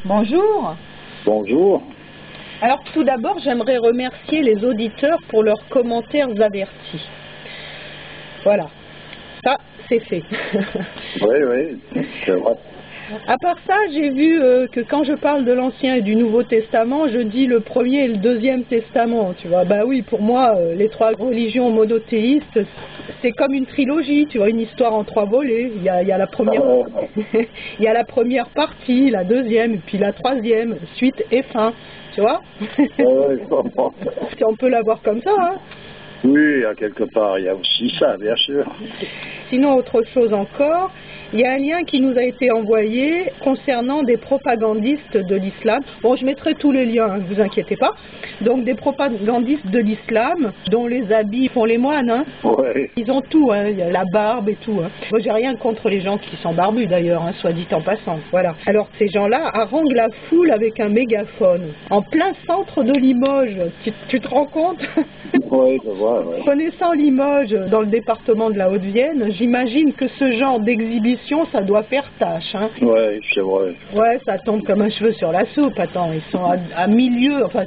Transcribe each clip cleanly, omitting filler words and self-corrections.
Bonjour. Bonjour. Alors tout d'abord, j'aimerais remercier les auditeurs pour leurs commentaires avertis. Voilà, ça c'est fait. Oui, c'est vrai. À part ça, j'ai vu que quand je parle de l'Ancien et du Nouveau Testament, je dis le Premier et le Deuxième Testament, tu vois. Bah oui, pour moi, les trois religions monothéistes, c'est comme une trilogie, tu vois, une histoire en trois volets. Il y a la première, il y a la première partie, la deuxième, et puis la troisième, suite et fin, tu vois. Je comprends. On peut l'avoir comme ça, hein. Oui, à quelque part, il y a aussi ça, bien sûr. Sinon, autre chose encore, il y a un lien qui nous a été envoyé concernant des propagandistes de l'islam. Bon, je mettrai tous les liens, ne vous inquiétez pas. Donc, des propagandistes de l'islam, dont les habits font les moines, hein. Ouais. Ils ont tout, hein. Il y a la barbe et tout, hein. Moi, j'ai rien contre les gens qui sont barbus, d'ailleurs, hein, soit dit en passant. Voilà. Alors, ces gens-là haranguent la foule avec un mégaphone, en plein centre de Limoges. Tu te rends compte? Oui, je vois, ouais. Connaissant Limoges, dans le département de la Haute-Vienne, j'imagine que ce genre d'exhibition, ça doit faire tâche, hein. Oui, c'est vrai. Ouais, ça tombe comme un cheveu sur la soupe. Attends, ils sont à milieu, enfin,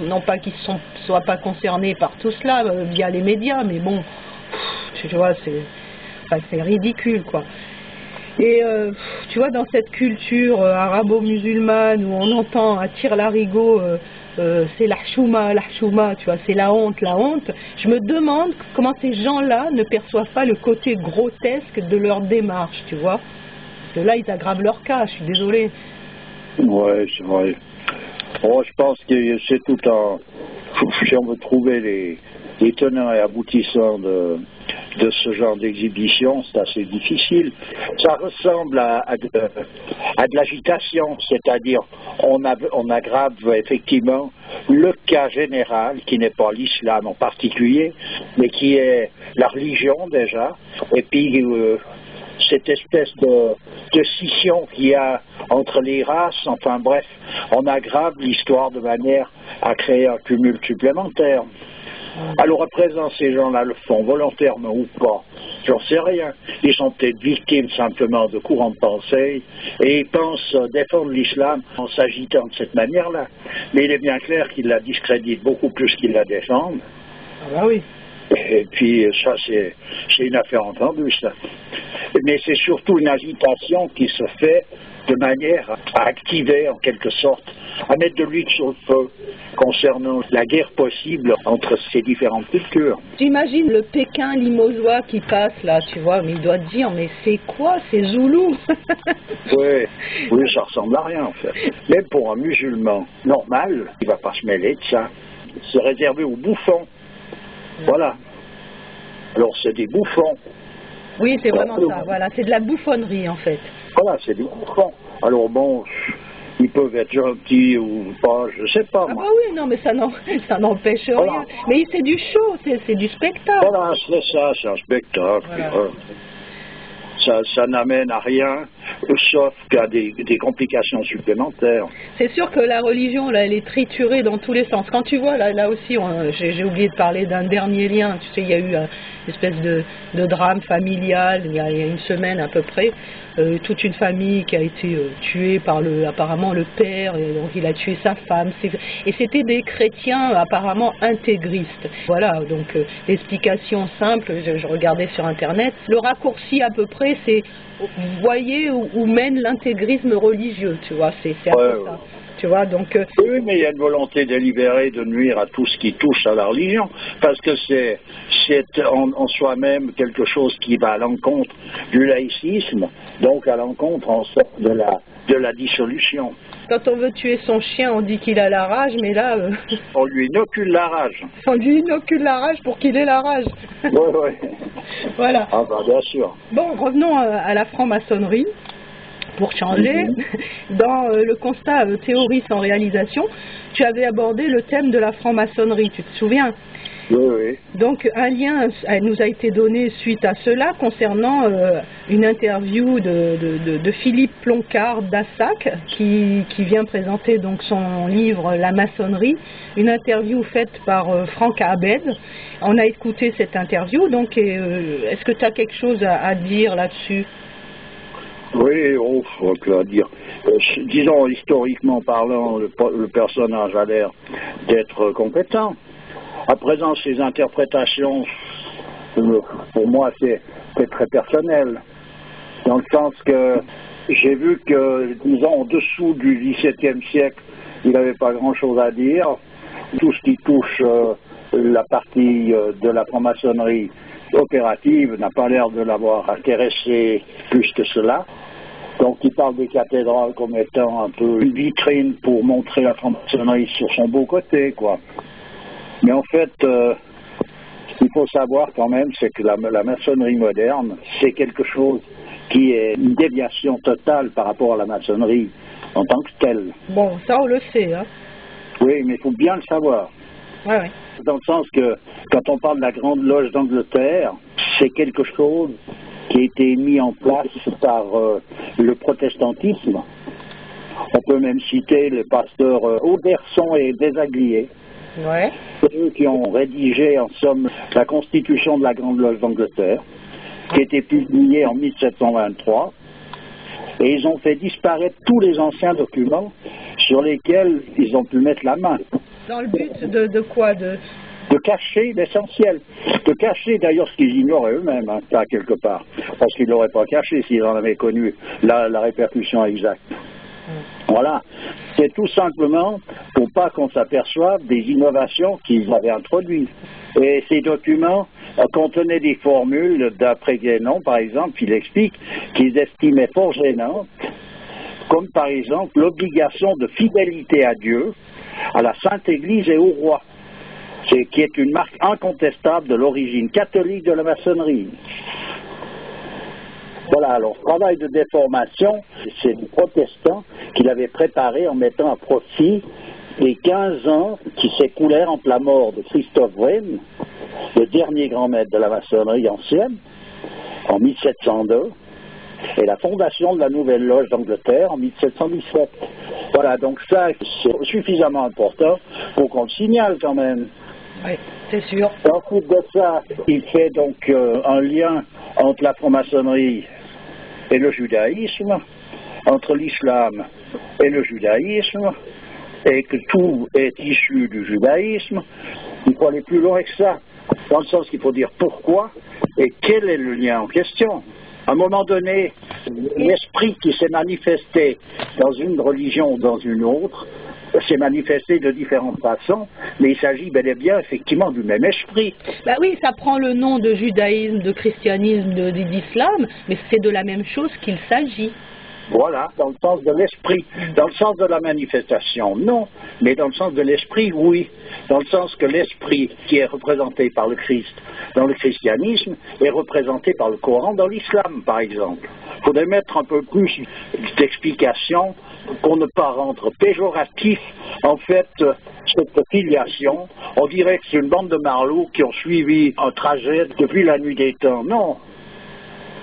non pas qu'ils ne soient pas concernés par tout cela via les médias, mais bon, tu vois, c'est ridicule, quoi. Et tu vois, dans cette culture arabo-musulmane où on entend à tire-larigot c'est la chouma, tu vois, c'est la honte, je me demande comment ces gens-là ne perçoivent pas le côté grotesque de leur démarche, tu vois. Parce que là, ils aggravent leur cas, je suis désolée. Oui, c'est vrai. Bon, je pense que c'est tout un... Si on veut trouver les tenants et aboutissants de ce genre d'exhibition, c'est assez difficile. Ça ressemble à de l'agitation, c'est-à-dire on aggrave effectivement le cas général, qui n'est pas l'islam en particulier, mais qui est la religion déjà, et puis cette espèce de scission qu'il y a entre les races, enfin bref, on aggrave l'histoire de manière à créer un cumul supplémentaire. Alors à présent, ces gens-là le font volontairement ou pas, j'en sais rien. Ils sont peut-être victimes simplement de courants de pensée et ils pensent défendre l'islam en s'agitant de cette manière-là. Mais il est bien clair qu'ils la discréditent beaucoup plus qu'ils la défendent. Ah bah oui. Et puis ça, c'est une affaire entendue, ça. Mais c'est surtout une agitation qui se fait de manière à activer, en quelque sorte, à mettre de l'huile sur le feu concernant la guerre possible entre ces différentes cultures. J'imagine le Pékin limogeois qui passe là, tu vois, mais il doit te dire, mais c'est quoi ces Zoulous? Oui, ça ressemble à rien en fait. Même pour un musulman normal, il ne va pas se mêler de ça. C'est réservé aux bouffons. Voilà. Alors c'est des bouffons. Oui, c'est vraiment ça, voilà, c'est de la bouffonnerie en fait. Voilà, c'est des bouffons. Alors bon, ils peuvent être gentils ou pas, je sais pas. Ah bah oui, non, mais ça n'empêche rien. Mais c'est du show, c'est du spectacle. Voilà, c'est ça, c'est un spectacle. Voilà. Ça n'amène à rien, sauf qu'à des complications supplémentaires. C'est sûr que la religion, là, elle est triturée dans tous les sens. Quand tu vois, là aussi, j'ai oublié de parler d'un dernier lien. Tu sais, il y a eu une espèce de drame familial, il y a une semaine à peu près. Toute une famille qui a été tuée par apparemment le père, et donc il a tué sa femme. Et c'était des chrétiens apparemment intégristes. Voilà, donc l'explication simple, je regardais sur Internet. Le raccourci à peu près, c'est, vous voyez où mène l'intégrisme religieux, tu vois, c'est un peu ça. Tu vois, donc, oui, mais il y a une volonté délibérée de nuire à tout ce qui touche à la religion, parce que c'est en soi-même quelque chose qui va à l'encontre du laïcisme, donc à l'encontre en sorte de la dissolution. Quand on veut tuer son chien, on dit qu'il a la rage, mais là... On lui inocule la rage. On lui inocule la rage pour qu'il ait la rage. Oui. Voilà. Ah bah bien sûr. Bon, revenons à la franc-maçonnerie. Pour changer, dans le constat théorie sans réalisation, tu avais abordé le thème de la franc-maçonnerie, tu te souviens? Oui. Donc un lien nous a été donné suite à cela concernant une interview de Philippe Ploncard d'Assac qui vient présenter donc son livre La maçonnerie, une interview faite par Franck Abed. On a écouté cette interview, donc est-ce que tu as quelque chose à dire là-dessus? Oui, que va dire. Disons, historiquement parlant, le personnage a l'air d'être compétent. À présent, ses interprétations, pour moi, c'est très personnel. Dans le sens que j'ai vu que, disons, en dessous du XVIIe siècle, il n'avait pas grand-chose à dire. Tout ce qui touche la partie de la franc-maçonnerie opérative n'a pas l'air de l'avoir intéressé plus que cela. Donc il parle des cathédrales comme étant un peu une vitrine pour montrer la franc-maçonnerie sur son beau côté, quoi. Mais en fait, ce qu'il faut savoir quand même, c'est que la maçonnerie moderne, c'est quelque chose qui est une déviation totale par rapport à la maçonnerie en tant que telle. Bon, ça on le sait, hein. Oui, mais il faut bien le savoir. Ouais, ouais. Dans le sens que, quand on parle de la Grande Loge d'Angleterre, c'est quelque chose qui a été mis en place par le protestantisme. On peut même citer les pasteurs Auderson et Desagliers. Ouais. C'est eux qui ont rédigé, en somme, la constitution de la Grande Loge d'Angleterre, qui a été publiée en 1723. Et ils ont fait disparaître tous les anciens documents sur lesquels ils ont pu mettre la main. Dans le but de quoi de cacher l'essentiel. De cacher d'ailleurs ce qu'ils ignoraient eux-mêmes, hein, là, quelque part. Parce qu'ils ne l'auraient pas caché s'ils en avaient connu la répercussion exacte. Voilà. C'est tout simplement pour pas qu'on s'aperçoive des innovations qu'ils avaient introduites. Et ces documents contenaient des formules d'après Guénon, par exemple, il explique qu'ils estimaient fort gênantes, comme par exemple l'obligation de fidélité à Dieu, à la Sainte Église et au roi, qui est une marque incontestable de l'origine catholique de la maçonnerie. Voilà, alors, travail de déformation, c'est des protestants qui l'avaient préparé en mettant à profit les 15 ans qui s'écoulèrent entre la mort de Christophe Wren, le dernier grand maître de la maçonnerie ancienne, en 1702, et la fondation de la Nouvelle Loge d'Angleterre en 1717. Voilà, donc ça, c'est suffisamment important pour qu'on le signale quand même. Oui, c'est sûr. Ensuite de ça, il fait donc un lien entre la franc-maçonnerie et le judaïsme, entre l'islam et le judaïsme, et que tout est issu du judaïsme. Il faut aller plus loin que ça, dans le sens qu'il faut dire pourquoi et quel est le lien en question. À un moment donné, l'esprit qui s'est manifesté dans une religion ou dans une autre s'est manifesté de différentes façons, mais il s'agit bel et bien effectivement du même esprit. Bah oui, ça prend le nom de judaïsme, de christianisme, d'islam, mais c'est de la même chose qu'il s'agit. Voilà, dans le sens de l'esprit. Dans le sens de la manifestation, non, mais dans le sens de l'esprit, oui. Dans le sens que l'esprit qui est représenté par le Christ dans le christianisme est représenté par le Coran dans l'islam, par exemple. Il faudrait mettre un peu plus d'explication pour ne pas rendre péjoratif, en fait, cette filiation. On dirait que c'est une bande de marlous qui ont suivi un trajet depuis la nuit des temps. Non.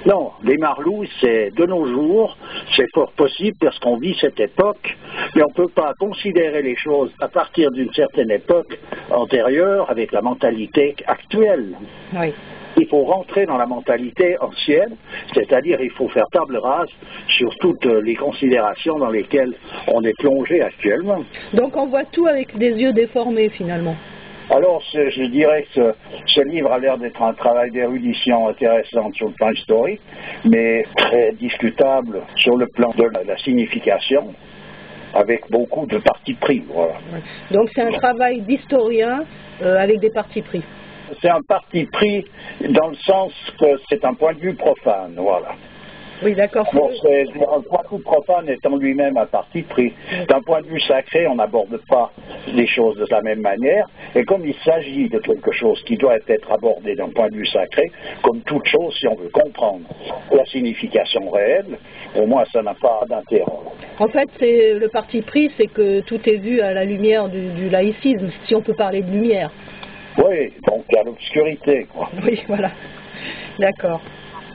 Non, les marlous, c'est de nos jours, c'est fort possible parce qu'on vit cette époque, mais on ne peut pas considérer les choses à partir d'une certaine époque antérieure avec la mentalité actuelle. Oui. Il faut rentrer dans la mentalité ancienne, c'est-à-dire il faut faire table rase sur toutes les considérations dans lesquelles on est plongé actuellement. Donc on voit tout avec des yeux déformés finalement. Alors, je dirais que ce livre a l'air d'être un travail d'érudition intéressant sur le plan historique, mais très discutable sur le plan de la signification, avec beaucoup de partis pris. Voilà. Donc c'est un travail d'historien avec des partis pris. C'est un parti pris dans le sens que c'est un point de vue profane, voilà. Oui, d'accord. Bon, un point de vue profane étant lui-même un parti pris. D'un point de vue sacré, on n'aborde pas les choses de la même manière. Et comme il s'agit de quelque chose qui doit être abordé d'un point de vue sacré, comme toute chose, si on veut comprendre la signification réelle, pour moi, ça n'a pas d'intérêt. En fait, c'est le parti pris, c'est que tout est vu à la lumière du laïcisme, si on peut parler de lumière. Oui, donc il y a l'obscurité, quoi. Oui, voilà. D'accord.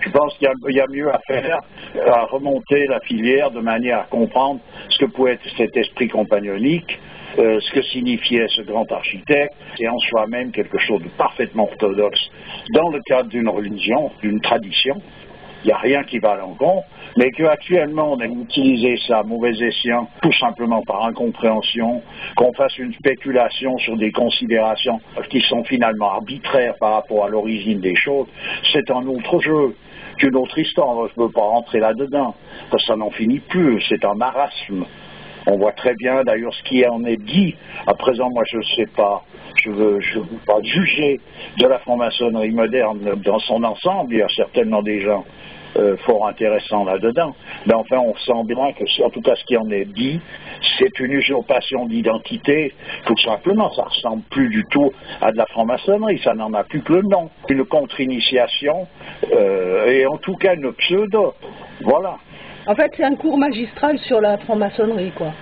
Je pense qu'il y a mieux à faire, à remonter la filière de manière à comprendre ce que pouvait être cet esprit compagnonique, ce que signifiait ce grand architecte, et en soi-même quelque chose de parfaitement orthodoxe dans le cadre d'une religion, d'une tradition, il n'y a rien qui va à l'encontre, mais qu'actuellement on a utilisé ça à mauvais escient, tout simplement par incompréhension, qu'on fasse une spéculation sur des considérations qui sont finalement arbitraires par rapport à l'origine des choses, c'est un autre jeu, c'est une autre histoire, je ne peux pas rentrer là-dedans, parce que ça n'en finit plus, c'est un marasme. On voit très bien d'ailleurs ce qui en est dit. À présent, moi je ne sais pas, je ne veux pas juger de la franc-maçonnerie moderne dans son ensemble, il y a certainement des gens fort intéressants là-dedans. Mais enfin, on sent bien que, en tout cas, ce qui en est dit, c'est une usurpation d'identité, tout simplement. Ça ne ressemble plus du tout à de la franc-maçonnerie, ça n'en a plus que le nom. Une contre-initiation, et en tout cas une pseudo. Voilà. En fait, c'est un cours magistral sur la franc-maçonnerie, quoi.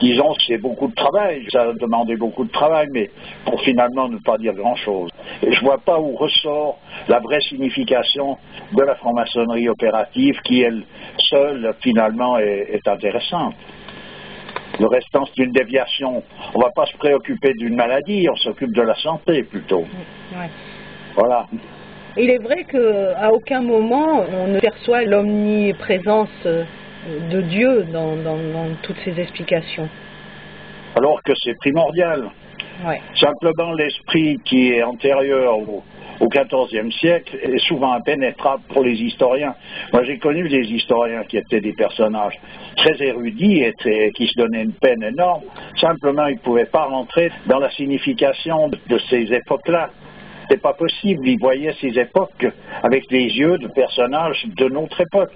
Disons que c'est beaucoup de travail, ça a demandé beaucoup de travail, mais pour finalement ne pas dire grand-chose. Et je ne vois pas où ressort la vraie signification de la franc-maçonnerie opérative qui, elle seule, finalement, est intéressante. Le restant, c'est une déviation. On ne va pas se préoccuper d'une maladie, on s'occupe de la santé, plutôt. Ouais. Voilà. Il est vrai qu'à aucun moment, on ne perçoit l'omniprésence de Dieu dans toutes ces explications. Alors que c'est primordial. Ouais. Simplement, l'esprit qui est antérieur au XIVe siècle est souvent impénétrable pour les historiens. Moi, j'ai connu des historiens qui étaient des personnages très érudits et qui se donnaient une peine énorme. Simplement, ils ne pouvaient pas rentrer dans la signification de ces époques-là. C'est pas possible. Ils voyaient ces époques avec les yeux de personnages de notre époque.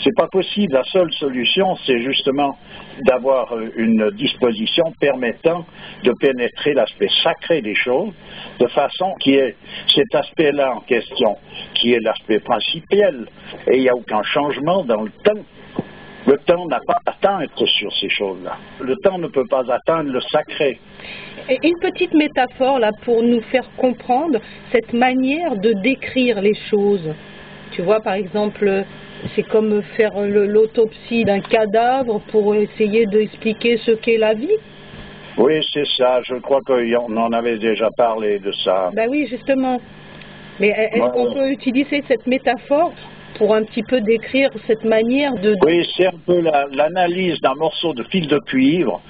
C'est pas possible. La seule solution, c'est justement d'avoir une disposition permettant de pénétrer l'aspect sacré des choses, de façon qui est cet aspect-là en question, qui est l'aspect principiel, et il n'y a aucun changement dans le temps. Le temps n'a pas d'atteinte sur ces choses-là. Le temps ne peut pas atteindre le sacré. Et une petite métaphore là pour nous faire comprendre cette manière de décrire les choses. Tu vois, par exemple, c'est comme faire l'autopsie d'un cadavre pour essayer d'expliquer ce qu'est la vie. Oui, c'est ça. Je crois qu'on en avait déjà parlé de ça. Ben oui, justement. Mais est-ce qu'on peut utiliser cette métaphore pour un petit peu décrire cette manière de... Oui, c'est un peu l'analyse d'un morceau de fil de cuivre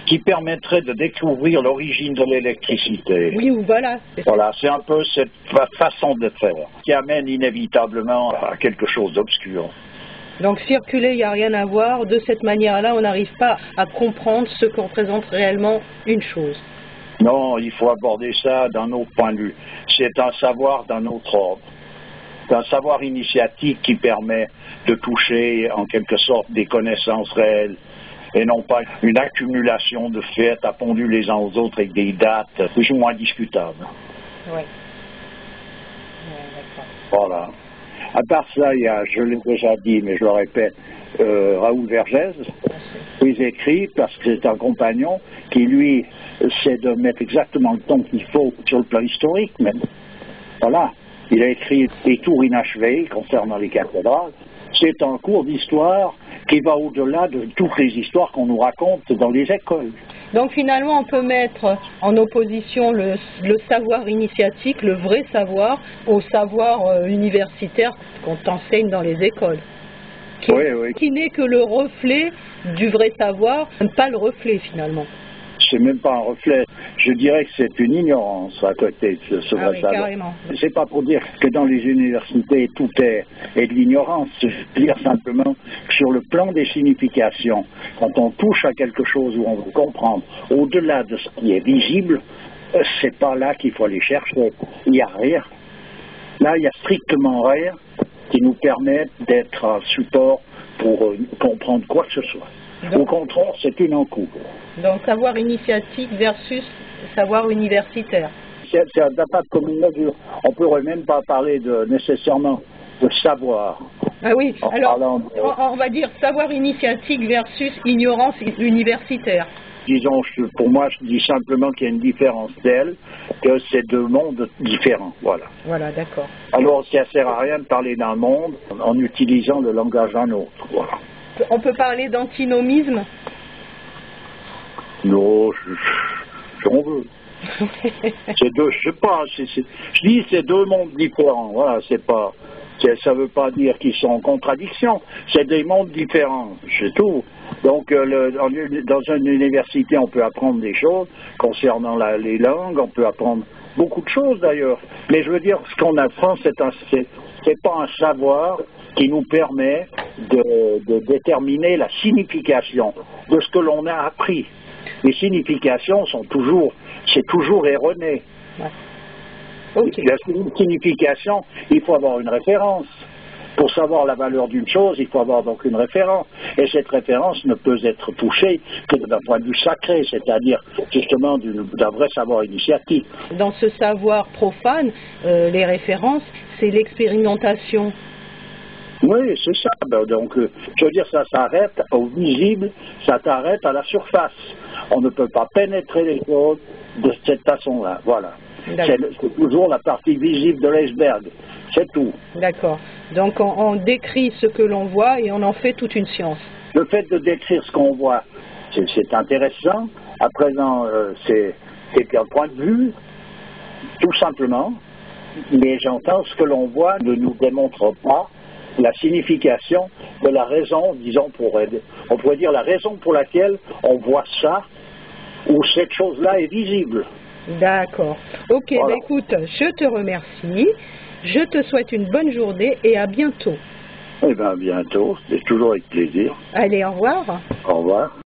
qui permettrait de découvrir l'origine de l'électricité. Oui, voilà. Voilà, c'est un peu cette façon de faire qui amène inévitablement à quelque chose d'obscur. Donc circuler, il n'y a rien à voir. De cette manière-là, on n'arrive pas à comprendre ce que représente réellement une chose. Non, il faut aborder ça d'un autre point de vue. C'est un savoir d'un autre ordre. C'est un savoir initiatique qui permet de toucher en quelque sorte des connaissances réelles et non pas une accumulation de faits appendus les uns aux autres avec des dates plus ou moins discutables. Oui. Voilà. À part ça, il y a, je l'ai déjà dit, mais je le répète, Raoul Vergès, il écrit parce que c'est un compagnon qui, lui, sait de mettre exactement le ton qu'il faut sur le plan historique même. Voilà. Il a écrit des tours inachevés concernant les cathédrales. C'est un cours d'histoire qui va au-delà de toutes les histoires qu'on nous raconte dans les écoles. Donc finalement, on peut mettre en opposition le savoir initiatique, le vrai savoir, au savoir universitaire qu'on t'enseigne dans les écoles. Qui n'est que le reflet du vrai savoir, pas le reflet finalement. C'est même pas un reflet. Je dirais que c'est une ignorance à côté de ce vrai savoir. Carrément. C'est pas pour dire que dans les universités tout est de l'ignorance. Je veux dire simplement que sur le plan des significations, quand on touche à quelque chose où on veut comprendre au-delà de ce qui est visible, c'est pas là qu'il faut aller chercher. Il n'y a rien. Là, il n'y a strictement rien qui nous permette d'être un support pour comprendre quoi que ce soit. Donc, au contraire, c'est une encoupe. Donc, savoir initiatique versus savoir universitaire. Ça n'a pas de commune mesure. On ne pourrait même pas parler nécessairement de savoir. Ah oui, alors on va dire savoir initiatique versus ignorance universitaire. Disons, pour moi, je dis simplement qu'il y a une différence telle que c'est deux mondes différents. Voilà. Voilà, d'accord. Alors, ça ne sert à rien de parler d'un monde en utilisant le langage d'un autre. Voilà. On peut parler d'antinomisme? Non, j'en veux. C'est deux, je sais pas, je dis c'est deux mondes différents, voilà, c'est pas Ça ne veut pas dire qu'ils sont en contradiction. C'est des mondes différents, c'est tout. Donc, dans une université, on peut apprendre des choses concernant les langues, on peut apprendre beaucoup de choses d'ailleurs. Mais je veux dire, ce qu'on apprend, c'est pas un savoir qui nous permet de déterminer la signification de ce que l'on a appris. Les significations c'est toujours erroné. Ouais. Okay. La signification, il faut avoir une référence. Pour savoir la valeur d'une chose, il faut avoir donc une référence. Et cette référence ne peut être touchée que d'un point de vue sacré, c'est-à-dire justement d'un vrai savoir initiatique. Dans ce savoir profane, les références, c'est l'expérimentation. Oui, c'est ça. Donc, je veux dire, ça s'arrête au visible, ça s'arrête à la surface. On ne peut pas pénétrer les choses de cette façon-là. Voilà. C'est toujours la partie visible de l'iceberg. C'est tout. D'accord. Donc, on décrit ce que l'on voit et on en fait toute une science. Le fait de décrire ce qu'on voit, c'est intéressant. À présent, c'est un point de vue, tout simplement. Mais j'entends ce que l'on voit ne nous démontre pas la signification de la raison, disons, on pourrait dire la raison pour laquelle on voit ça, ou cette chose-là est visible. D'accord. Ok, voilà. Bah, écoute, je te remercie, je te souhaite une bonne journée et à bientôt. Eh bien, à bientôt, c'est toujours avec plaisir. Allez, au revoir. Au revoir.